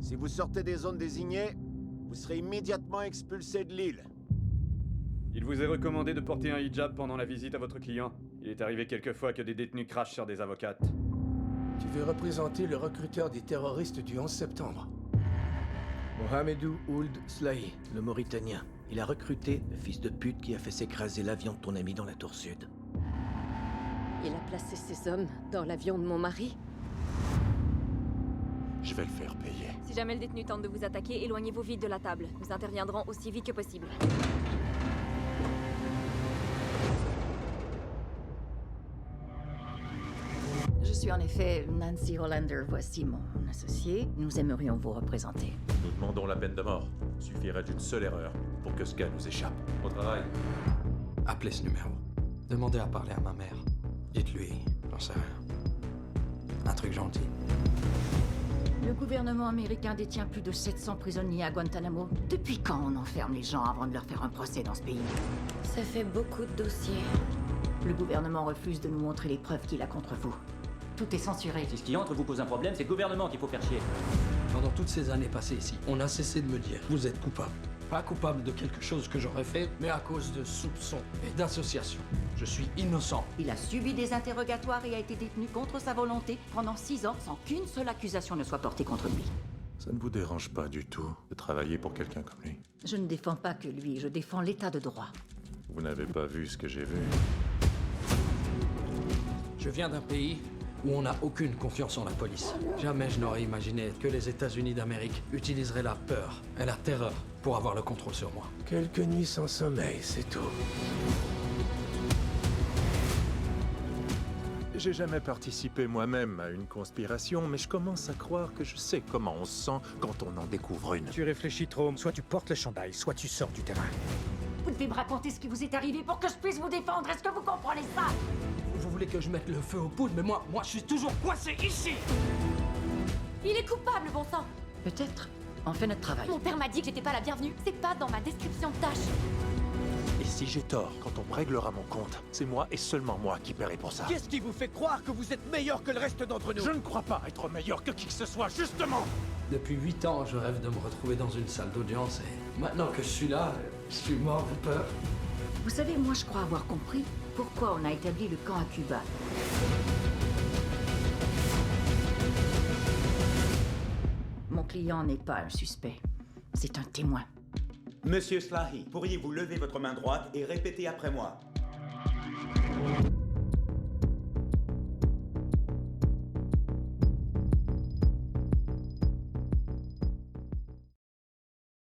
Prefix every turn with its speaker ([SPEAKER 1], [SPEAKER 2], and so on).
[SPEAKER 1] Si vous sortez des zones désignées, vous serez immédiatement expulsé de l'île.
[SPEAKER 2] Il vous est recommandé de porter un hijab pendant la visite à votre client. Il est arrivé quelquefois que des détenus crachent sur des avocates.
[SPEAKER 3] Tu veux représenter le recruteur des terroristes du 11 septembre. Mohamedou Ould Slahi, le Mauritanien. Il a recruté le fils de pute qui a fait s'écraser l'avion de ton ami dans la tour sud.
[SPEAKER 4] Il a placé ses hommes dans l'avion de mon mari.
[SPEAKER 5] Je vais le faire payer.
[SPEAKER 6] Si jamais le détenu tente de vous attaquer, éloignez-vous vite de la table. Nous interviendrons aussi vite que possible.
[SPEAKER 7] Je suis en effet Nancy Hollander, voici mon associé. Nous aimerions vous représenter.
[SPEAKER 5] Nous demandons la peine de mort. Suffirait d'une seule erreur pour que ce gars nous échappe. Au travail.
[SPEAKER 8] Appelez ce numéro. Demandez à parler à ma mère. Dites-lui, j'en sais rien. Un truc gentil.
[SPEAKER 7] Le gouvernement américain détient plus de 700 prisonniers à Guantanamo. Depuis quand on enferme les gens avant de leur faire un procès dans ce pays?
[SPEAKER 4] Ça fait beaucoup de dossiers.
[SPEAKER 7] Le gouvernement refuse de nous montrer les preuves qu'il a contre vous. Tout est censuré.
[SPEAKER 9] Si ce qui entre vous pose un problème, c'est le gouvernement qu'il faut faire chier.
[SPEAKER 8] Pendant toutes ces années passées ici, on a cessé de me dire, vous êtes coupable. Pas coupable de quelque chose que j'aurais fait, mais à cause de soupçons et d'associations. Je suis innocent.
[SPEAKER 7] Il a subi des interrogatoires et a été détenu contre sa volonté pendant 6 ans sans qu'une seule accusation ne soit portée contre lui.
[SPEAKER 5] Ça ne vous dérange pas du tout de travailler pour quelqu'un comme lui?
[SPEAKER 7] Je ne défends pas que lui, je défends l'état de droit.
[SPEAKER 5] Vous n'avez pas vu ce que j'ai vu.
[SPEAKER 8] Je viens d'un pays où on n'a aucune confiance en la police. Jamais je n'aurais imaginé que les États-Unis d'Amérique utiliseraient la peur et la terreur pour avoir le contrôle sur moi.
[SPEAKER 3] Quelques nuits sans sommeil, c'est tout.
[SPEAKER 5] J'ai jamais participé moi-même à une conspiration, mais je commence à croire que je sais comment on se sent quand on en découvre une.
[SPEAKER 10] Tu réfléchis trop. Soit tu portes le chandail, soit tu sors du terrain.
[SPEAKER 7] Vous devez me raconter ce qui vous est arrivé pour que je puisse vous défendre. Est-ce que vous comprenez ça?
[SPEAKER 8] Vous voulez que je mette le feu aux poudres, mais moi je suis toujours coincé ici.
[SPEAKER 6] Il est coupable, bon sang!
[SPEAKER 7] Peut-être. On fait notre travail.
[SPEAKER 6] Mon père m'a dit que j'étais pas la bienvenue. C'est pas dans ma description de tâche.
[SPEAKER 5] Et si j'ai tort, quand on me réglera mon compte, c'est moi et seulement moi qui paierai pour ça.
[SPEAKER 10] Qu'est-ce qui vous fait croire que vous êtes meilleur que le reste d'entre nous?
[SPEAKER 5] Je ne crois pas être meilleur que qui que ce soit, justement!
[SPEAKER 8] Depuis 8 ans, je rêve de me retrouver dans une salle d'audience et maintenant que je suis là, je suis mort de peur.
[SPEAKER 7] Vous savez, moi je crois avoir compris pourquoi on a établi le camp à Cuba. Mon client n'est pas un suspect, c'est un témoin.
[SPEAKER 9] Monsieur Slahi, pourriez-vous lever votre main droite et répéter après moi?